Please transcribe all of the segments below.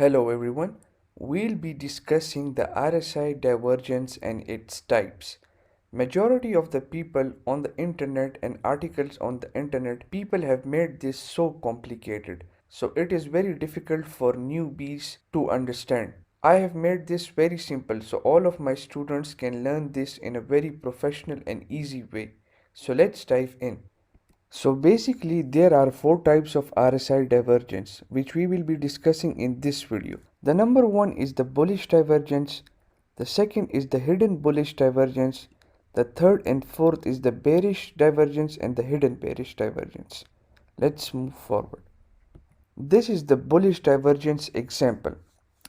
Hello everyone, we'll be discussing the RSI divergence and its types. Majority of the people on the internet and articles on the internet, people have made this so complicated. So it is very difficult for newbies to understand. I have made this very simple so all of my students can learn this in a very professional and easy way. So let's dive in. So basically there are four types of RSI divergence which we will be discussing in this video. The number one is the bullish divergence, the second is the hidden bullish divergence, the third and fourth is the bearish divergence and the hidden bearish divergence. Let's move forward. This is the bullish divergence example.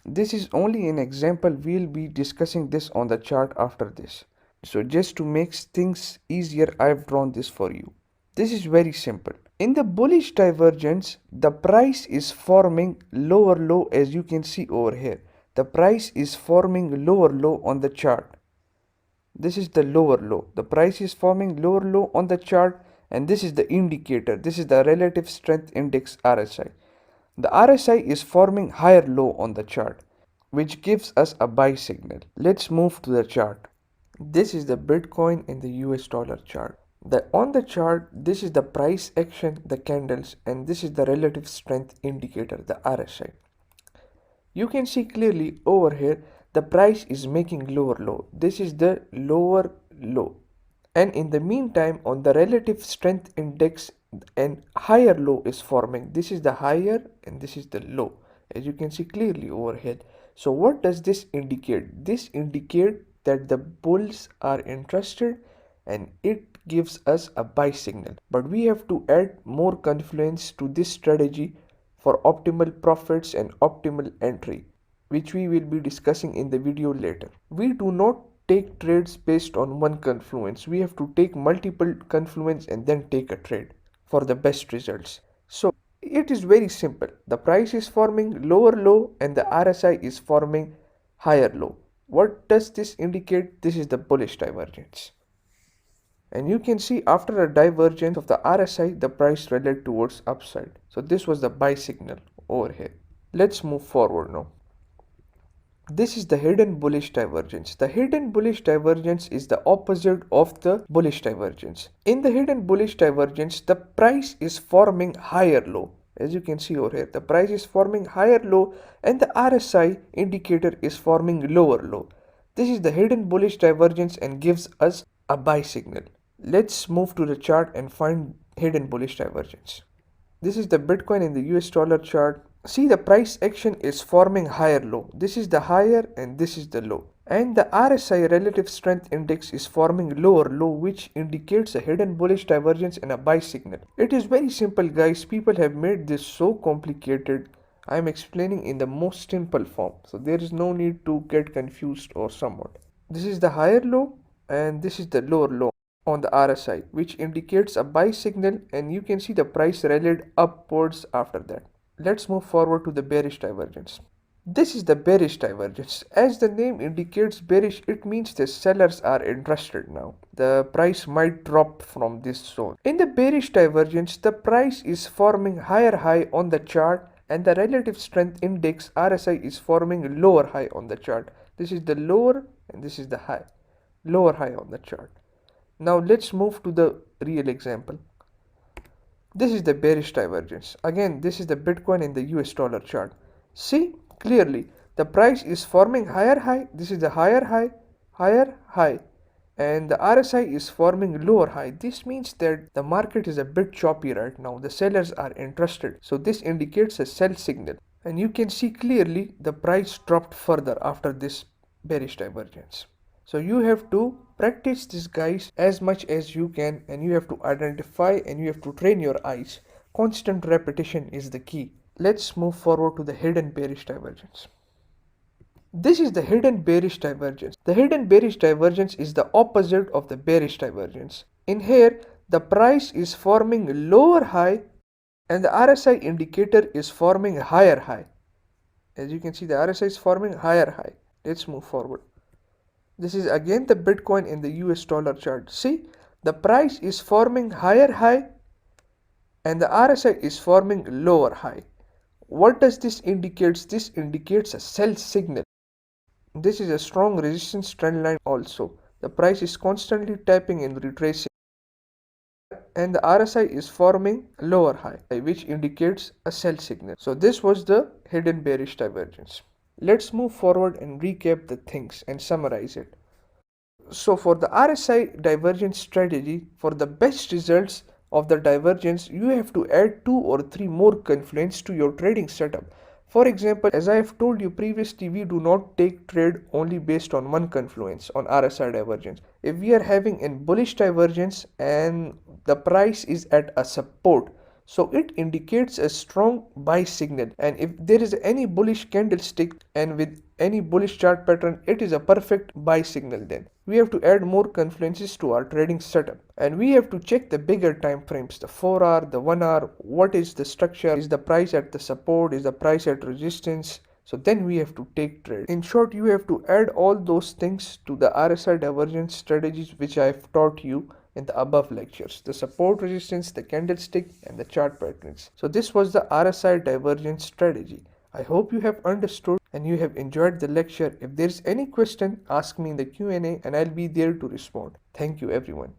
This is only an example, we'll be discussing this on the chart after this. So just to make things easier, I've drawn this for you. This is very simple. In the bullish divergence, the price is forming lower low as you can see over here. The price is forming lower low on the chart. This is the lower low. The price is forming lower low on the chart and this is the indicator. This is the relative strength index RSI. The RSI is forming higher low on the chart, which gives us a buy signal. Let's move to the chart. This is the Bitcoin in the US dollar chart. On the chart, this is the price action, the candles, and this is the relative strength indicator, the RSI. You can see clearly over here, the price is making lower low. This is the lower low. And in the meantime, on the relative strength index, an higher low is forming. This is the higher and this is the low, as you can see clearly over here. So what does this indicate? This indicates that the bulls are interested and it gives us a buy signal. But we have to add more confluence to this strategy for optimal profits and optimal entry, which we will be discussing in the video later. We do not take trades based on one confluence. We have to take multiple confluence and then take a trade for the best results. So it is very simple. The price is forming lower low and the RSI is forming higher low. What does this indicate? This is the bullish divergence. And you can see after a divergence of the RSI, the price rallied towards upside. So this was the buy signal over here. Let's move forward now. This is the hidden bullish divergence. The hidden bullish divergence is the opposite of the bullish divergence. In the hidden bullish divergence, the price is forming higher low. As you can see over here, the price is forming higher low and the RSI indicator is forming lower low. This is the hidden bullish divergence and gives us a buy signal. Let's move to the chart and find hidden bullish divergence. This is the Bitcoin in the US dollar chart. See, the price action is forming higher low. This is the higher and this is the low. And the RSI relative strength index is forming lower low, which indicates a hidden bullish divergence and a buy signal. It is very simple, guys. People have made this so complicated. I am explaining in the most simple form. So there is no need to get confused or somewhat. This is the higher low and this is the lower low on the RSI, which indicates a buy signal, and you can see the price rallied upwards after that. Let's move forward to the bearish divergence. This is the bearish divergence. As the name indicates bearish, it means the sellers are interested now. The price might drop from this zone. In the bearish divergence, the price is forming higher high on the chart and the relative strength index RSI is forming lower high on the chart. This is the lower and this is the high. Lower high on the chart. Now let's move to the real example. This is the bearish divergence. Again, this is the Bitcoin in the US dollar chart. See clearly, the price is forming higher high. This is the higher high, and the RSI is forming lower high. This means that the market is a bit choppy right now. The sellers are interested. So this indicates a sell signal. And you can see clearly the price dropped further after this bearish divergence. So you have to practice this, guys, as much as you can, and you have to identify and you have to train your eyes. Constant repetition is the key. Let's move forward to the hidden bearish divergence. This is the hidden bearish divergence. The hidden bearish divergence is the opposite of the bearish divergence. In here, the price is forming lower high and the RSI indicator is forming higher high. As you can see, the RSI is forming higher high. Let's move forward. This is again the Bitcoin in the US dollar chart. See, the price is forming higher high and the RSI is forming lower high. What does this indicate? This indicates a sell signal. This is a strong resistance trend line also. The price is constantly tapping and retracing, and the RSI is forming a lower high, which indicates a sell signal. So this was the hidden bearish divergence. Let's move forward and recap the things and summarize it. So for the RSI divergence strategy, for the best results of the divergence, you have to add 2 or 3 more confluence to your trading setup. For example, as I have told you previously, we do not take trade only based on one confluence on RSI divergence. If we are having a bullish divergence and the price is at a support, so it indicates a strong buy signal, and if there is any bullish candlestick and with any bullish chart pattern, it is a perfect buy signal. Then we have to add more confluences to our trading setup, and we have to check the bigger time frames, the 4 hour, the 1 hour. What is the structure? Is the price at the support? Is the price at resistance? So then we have to take trade. In short, you have to add all those things to the RSI divergence strategies which I have taught you in the above lectures: the support, resistance, the candlestick, and the chart patterns. So this was the RSI divergence strategy. I hope you have understood and you have enjoyed the lecture. If there is any question, ask me in the Q&A and I'll be there to respond. Thank you everyone.